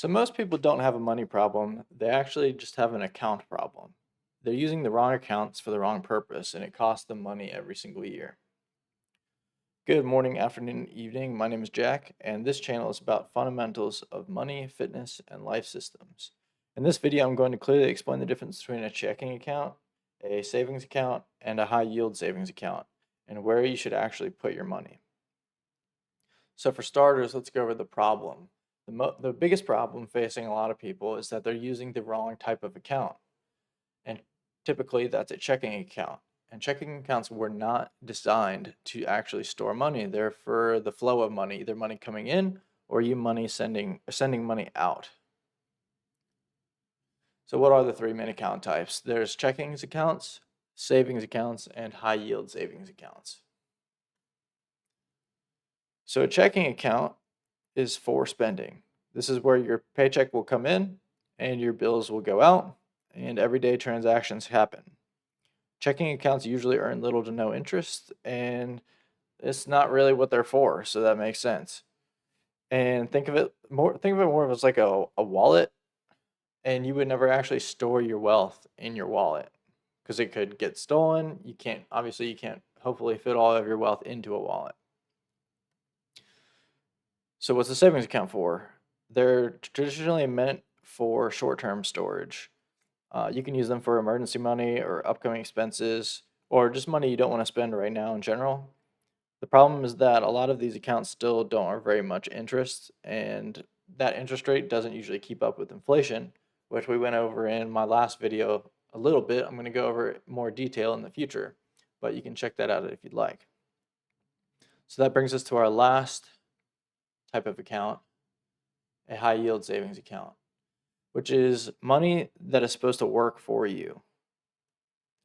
So most people don't have a money problem. They actually just have an account problem. They're using the wrong accounts for the wrong purpose, and it costs them money every single year. Good morning, afternoon, evening. My name is Jack, and this channel is about fundamentals of money, fitness, and life systems. In this video, I'm going to clearly explain the difference between a checking account, a savings account, and a high yield savings account, and where you should actually put your money. So for starters, let's go over the problem. The biggest problem facing a lot of people is that they're using the wrong type of account. And typically that's a checking account. And checking accounts were not designed to actually store money. They're for the flow of money, either money coming in or you money sending money out. So what are the three main account types? There's checkings accounts, savings accounts, and high yield savings accounts. So a checking account is for spending. This is where your paycheck will come in and your bills will go out and everyday transactions happen. Checking accounts usually earn little to no interest and it's not really what they're for, so that makes sense. And think of it more of as like a wallet, and you would never actually store your wealth in your wallet because it could get stolen. You can't hopefully fit all of your wealth into a wallet. So what's a savings account for? They're traditionally meant for short-term storage. You can use them for emergency money or upcoming expenses or just money you don't want to spend right now in general. The problem is that a lot of these accounts still don't earn very much interest, and that interest rate doesn't usually keep up with inflation, which we went over in my last video a little bit. I'm going to go over it more detail in the future, but you can check that out if you'd like. So that brings us to our last type of account, a high yield savings account, which is money that is supposed to work for you.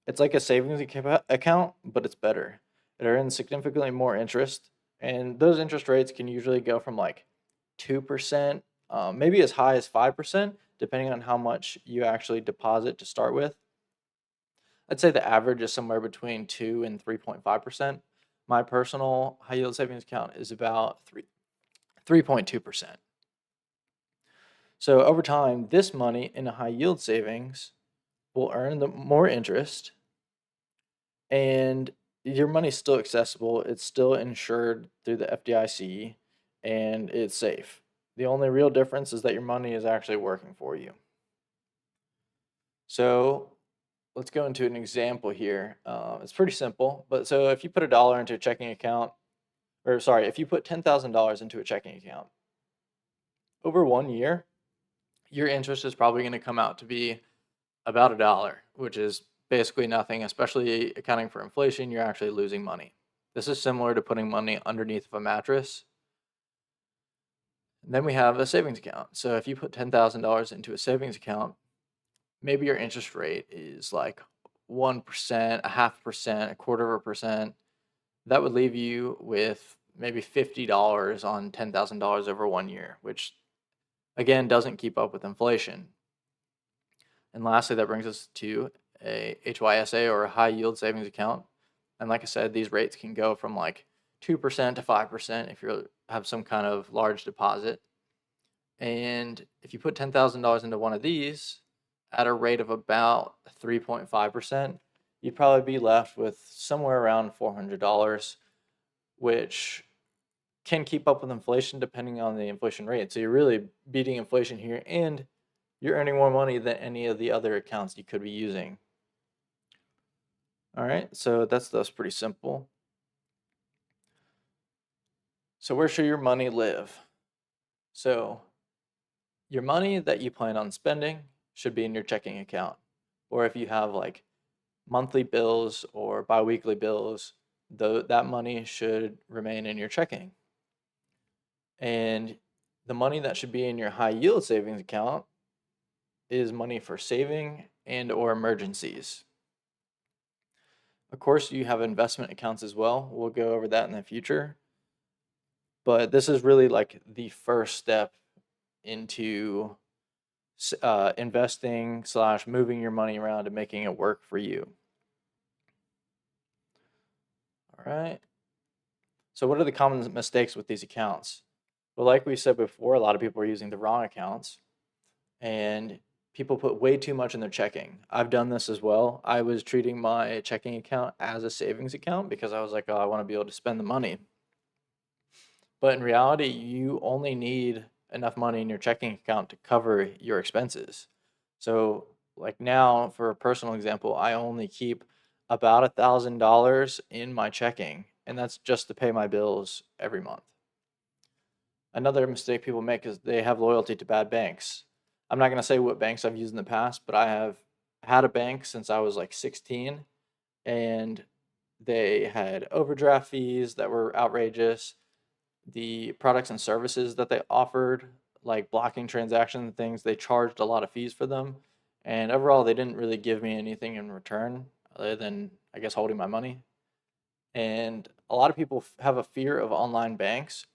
It's like a savings account, but it's better. It earns significantly more interest, and those interest rates can usually go from like 2%, maybe as high as 5%, depending on how much you actually deposit to start with. I'd say the average is somewhere between 2 and 3.5%. My personal high yield savings account is about 3.2%. So over time, this money in a high yield savings will earn the more interest and your money's still accessible. It's still insured through the FDIC and it's safe. The only real difference is that your money is actually working for you. So let's go into an example here. It's pretty simple, but so if you put $1 into a checking account, or sorry, if you put $10,000 into a checking account, over 1 year, your interest is probably going to come out to be about $1, which is basically nothing, especially accounting for inflation. You're actually losing money. This is similar to putting money underneath of a mattress. And then we have a savings account. So if you put $10,000 into a savings account, maybe your interest rate is like 1%, a half percent, a quarter of a percent. That would leave you with maybe $50 on $10,000 over 1 year, which again doesn't keep up with inflation. And lastly, that brings us to a HYSA or a high yield savings account. And like I said, these rates can go from like 2% to 5% if you have some kind of large deposit. And if you put $10,000 into one of these at a rate of about 3.5%, you'd probably be left with somewhere around $400, which can keep up with inflation depending on the inflation rate. So you're really beating inflation here, and you're earning more money than any of the other accounts you could be using. All right, so that's pretty simple. So where should your money live? So your money that you plan on spending should be in your checking account. Or if you have like monthly bills or biweekly bills, that money should remain in your checking. And the money that should be in your high yield savings account is money for saving and or emergencies. Of course, you have investment accounts as well. We'll go over that in the future. But this is really like the first step into investing / moving your money around and making it work for you. All right. So what are the common mistakes with these accounts? Well, like we said before, a lot of people are using the wrong accounts. and people put way too much in their checking. I've done this as well. I was treating my checking account as a savings account because I was like, oh, I want to be able to spend the money. But in reality, you only need enough money in your checking account to cover your expenses. So, like now, for a personal example, I only keep about $1,000 in my checking, and that's just to pay my bills every month. Another mistake people make is they have loyalty to bad banks. I'm not going to say what banks I've used in the past, but I have had a bank since I was like 16, and they had overdraft fees that were outrageous. The products and services that they offered, like blocking transaction things, they charged a lot of fees for them. And overall, they didn't really give me anything in return other than, I guess, holding my money. And a lot of people have a fear of online banks.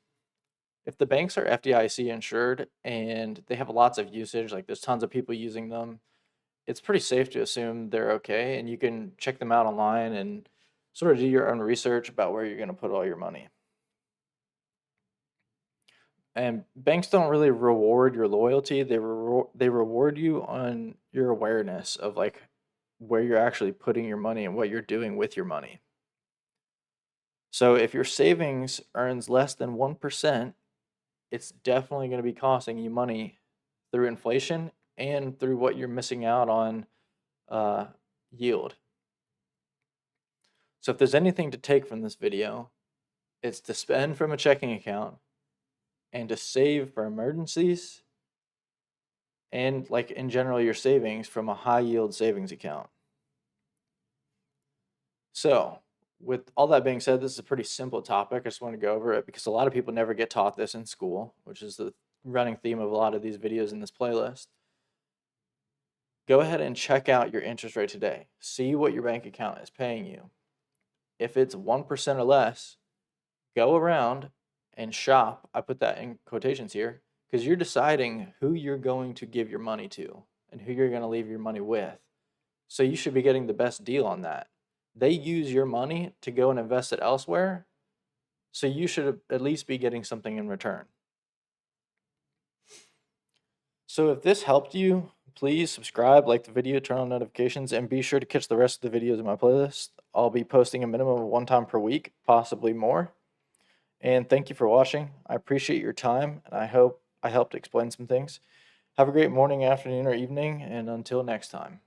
If the banks are FDIC insured and they have lots of usage, like there's tons of people using them, it's pretty safe to assume they're okay. And you can check them out online and sort of do your own research about where you're going to put all your money. And banks don't really reward your loyalty. They reward you on your awareness of like where you're actually putting your money and what you're doing with your money. So if your savings earns less than 1%, it's definitely going to be costing you money through inflation and through what you're missing out on uh, yield. So if there's anything to take from this video, it's to spend from a checking account and to save for emergencies and like in general your savings from a high yield savings account. So with all that being said, this is a pretty simple topic. I just want to go over it because a lot of people never get taught this in school, which is the running theme of a lot of these videos in this playlist. Go ahead and check out your interest rate today. See what your bank account is paying you. If it's 1% or less, go around and shop. I put that in quotations here because you're deciding who you're going to give your money to and who you're going to leave your money with. So you should be getting the best deal on that. They use your money to go and invest it elsewhere, so you should at least be getting something in return. So if this helped you, please subscribe, like the video, turn on notifications, and be sure to catch the rest of the videos in my playlist. I'll be posting a minimum of 1 time per week, possibly more. And thank you for watching. I appreciate your time, and I hope I helped explain some things. Have a great morning, afternoon, or evening, and until next time.